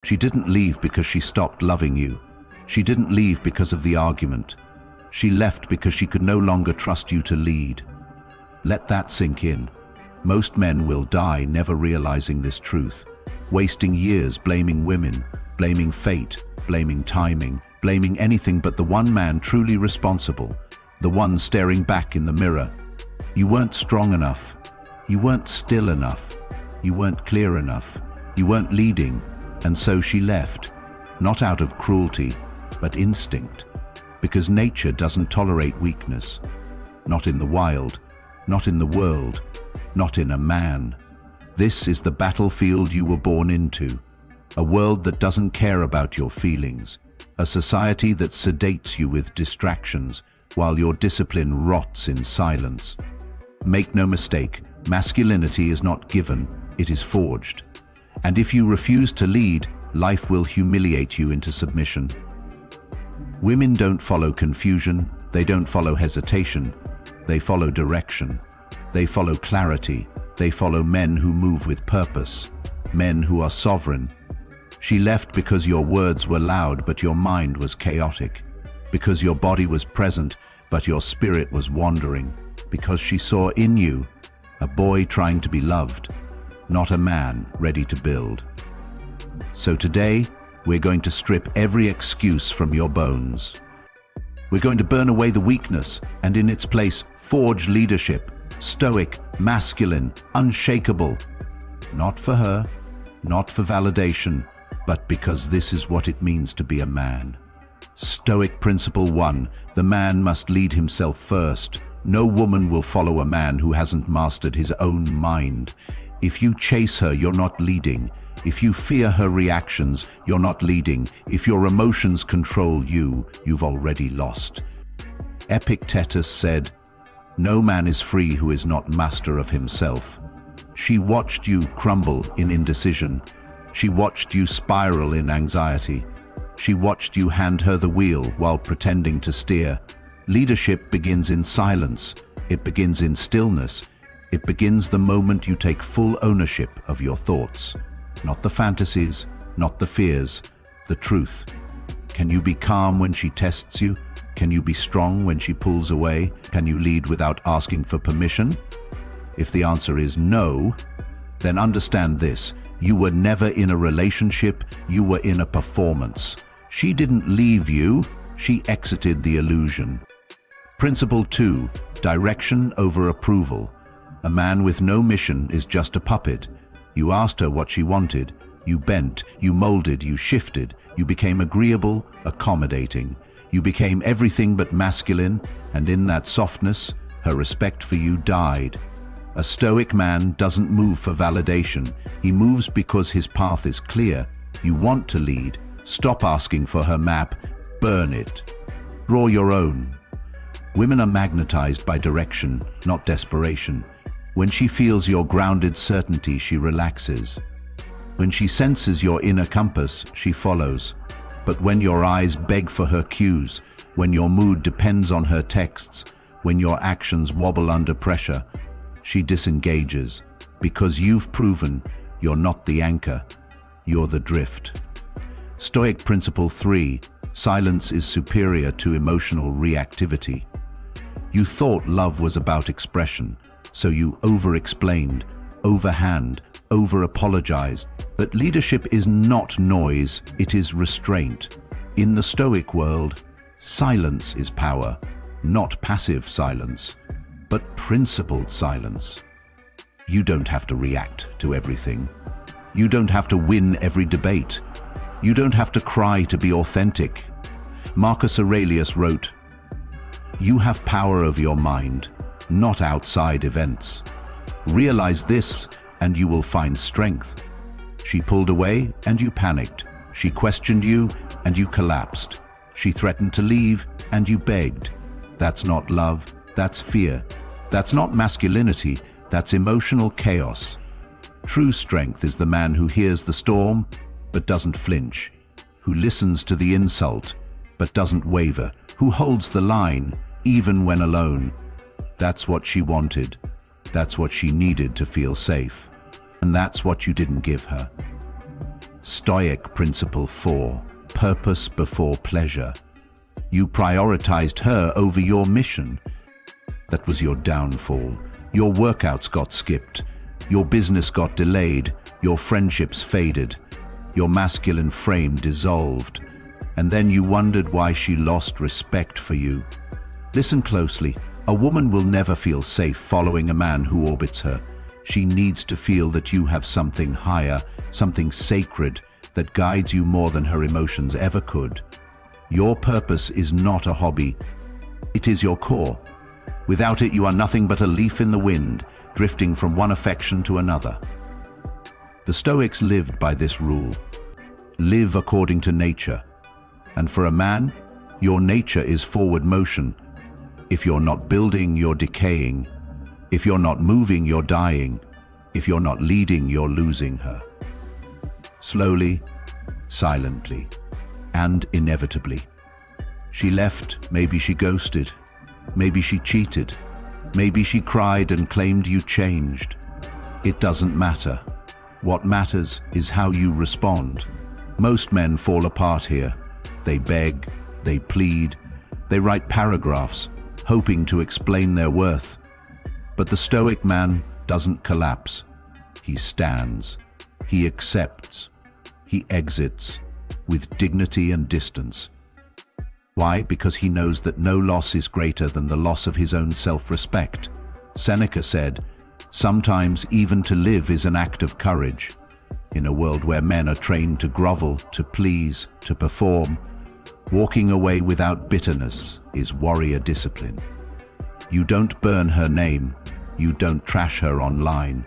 She didn't leave because she stopped loving you. She didn't leave because of the argument. She left because she could no longer trust you to lead. Let that sink in. Most men will die never realizing this truth, wasting years blaming women, blaming fate, blaming timing, blaming anything but the one man truly responsible, the one staring back in the mirror. You weren't strong enough. You weren't still enough. You weren't clear enough. You weren't leading, and so she left, not out of cruelty, but instinct, because nature doesn't tolerate weakness. Not in the wild, not in the world, not in a man. This is the battlefield you were born into, a world that doesn't care about your feelings, a society that sedates you with distractions while your discipline rots in silence. Make no mistake, masculinity is not given, it is forged. And if you refuse to lead, life will humiliate you into submission. Women don't follow confusion, they don't follow hesitation, they follow direction. They follow clarity, they follow men who move with purpose, men who are sovereign. She left because your words were loud but your mind was chaotic, because your body was present but your spirit was wandering, because she saw in you a boy trying to be loved, not a man ready to build. So today, we're going to strip every excuse from your bones. We're going to burn away the weakness and in its place forge leadership, stoic, masculine, unshakable. Not for her, not for validation, but because this is what it means to be a man. Stoic Principle 1, the man must lead himself first. No woman will follow a man who hasn't mastered his own mind. If you chase her, you're not leading. If you fear her reactions, you're not leading. If your emotions control you, you've already lost. Epictetus said, "No man is free who is not master of himself." She watched you crumble in indecision. She watched you spiral in anxiety. She watched you hand her the wheel while pretending to steer. Leadership begins in silence. It begins in stillness. It begins the moment you take full ownership of your thoughts. Not the fantasies, not the fears, the truth. Can you be calm when she tests you? Can you be strong when she pulls away? Can you lead without asking for permission? If the answer is no, then understand this. You were never in a relationship, you were in a performance. She didn't leave you, she exited the illusion. Principle 2, direction over approval. A man with no mission is just a puppet. You asked her what she wanted. You bent, you molded, you shifted. You became agreeable, accommodating. You became everything but masculine, and in that softness, her respect for you died. A stoic man doesn't move for validation. He moves because his path is clear. You want to lead. Stop asking for her map. Burn it. Draw your own. Women are magnetized by direction, not desperation. When she feels your grounded certainty, she relaxes. When she senses your inner compass, she follows. But when your eyes beg for her cues, when your mood depends on her texts, when your actions wobble under pressure, she disengages, because you've proven you're not the anchor, you're the drift. Stoic Principle 3, silence is superior to emotional reactivity. You thought love was about expression, so you over-explained, overhand, over-apologized. But leadership is not noise, it is restraint. In the Stoic world, silence is power, not passive silence, but principled silence. You don't have to react to everything. You don't have to win every debate. You don't have to cry to be authentic. Marcus Aurelius wrote, "You have power over your mind, not outside events. Realize this and you will find strength." She pulled away and you panicked. She questioned you and you collapsed. She threatened to leave and you begged. That's not love, that's fear. That's not masculinity, that's emotional chaos. True strength is the man who hears the storm but doesn't flinch, who listens to the insult but doesn't waver, who holds the line even when alone. That's what she wanted. That's what she needed to feel safe. And that's what you didn't give her. Stoic Principle 4, Purpose before pleasure. You prioritized her over your mission. That was your downfall. Your workouts got skipped. Your business got delayed. Your friendships faded. Your masculine frame dissolved. And then you wondered why she lost respect for you. Listen closely. A woman will never feel safe following a man who orbits her. She needs to feel that you have something higher, something sacred, that guides you more than her emotions ever could. Your purpose is not a hobby. It is your core. Without it, you are nothing but a leaf in the wind, drifting from one affection to another. The Stoics lived by this rule. Live according to nature. And for a man, your nature is forward motion. If you're not building, you're decaying. If you're not moving, you're dying. If you're not leading, you're losing her. Slowly, silently, and inevitably. She left, maybe she ghosted, maybe she cheated, maybe she cried and claimed you changed. It doesn't matter. What matters is how you respond. Most men fall apart here. They beg, they plead, they write paragraphs, hoping to explain their worth. But the Stoic man doesn't collapse. He stands. He accepts. He exits with dignity and distance. Why? Because he knows that no loss is greater than the loss of his own self-respect. Seneca said, "Sometimes even to live is an act of courage." In a world where men are trained to grovel, to please, to perform, walking away without bitterness is warrior discipline. You don't burn her name. You don't trash her online.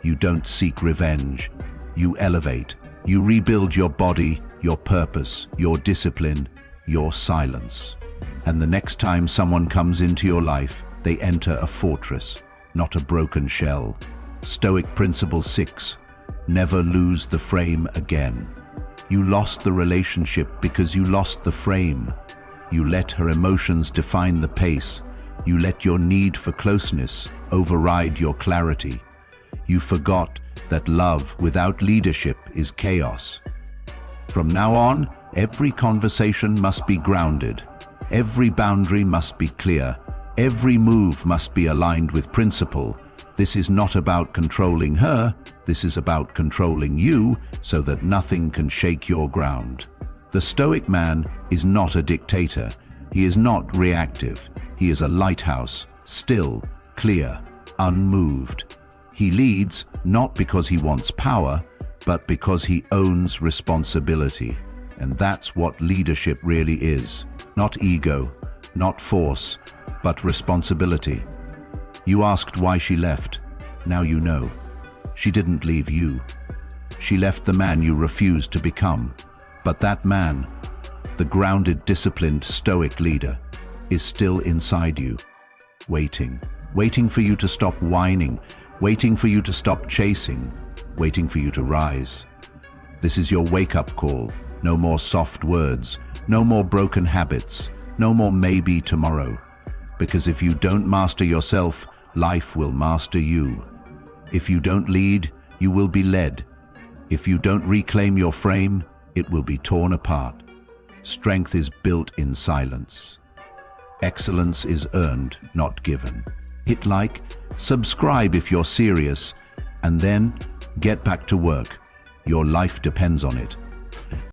You don't seek revenge. You elevate. You rebuild your body, your purpose, your discipline, your silence. And the next time someone comes into your life, they enter a fortress, not a broken shell. Stoic Principle 6. Never lose the frame again. You lost the relationship because you lost the frame. You let her emotions define the pace. You let your need for closeness override your clarity. You forgot that love without leadership is chaos. From now on, every conversation must be grounded. Every boundary must be clear. Every move must be aligned with principle. This is not about controlling her. This is about controlling you so that nothing can shake your ground. The Stoic man is not a dictator. He is not reactive. He is a lighthouse, still, clear, unmoved. He leads not because he wants power, but because he owns responsibility. And that's what leadership really is. Not ego, not force, but responsibility. You asked why she left. Now you know. She didn't leave you. She left the man you refused to become. But that man, the grounded, disciplined, stoic leader, is still inside you, waiting for you to stop whining, waiting for you to stop chasing, waiting for you to rise. This is your wake-up call. No more soft words, no more broken habits, no more maybe tomorrow. Because if you don't master yourself, life will master you. If you don't lead, you will be led. If you don't reclaim your frame, it will be torn apart. Strength is built in silence. Excellence is earned, not given. Hit like, subscribe if you're serious, and then get back to work. Your life depends on it.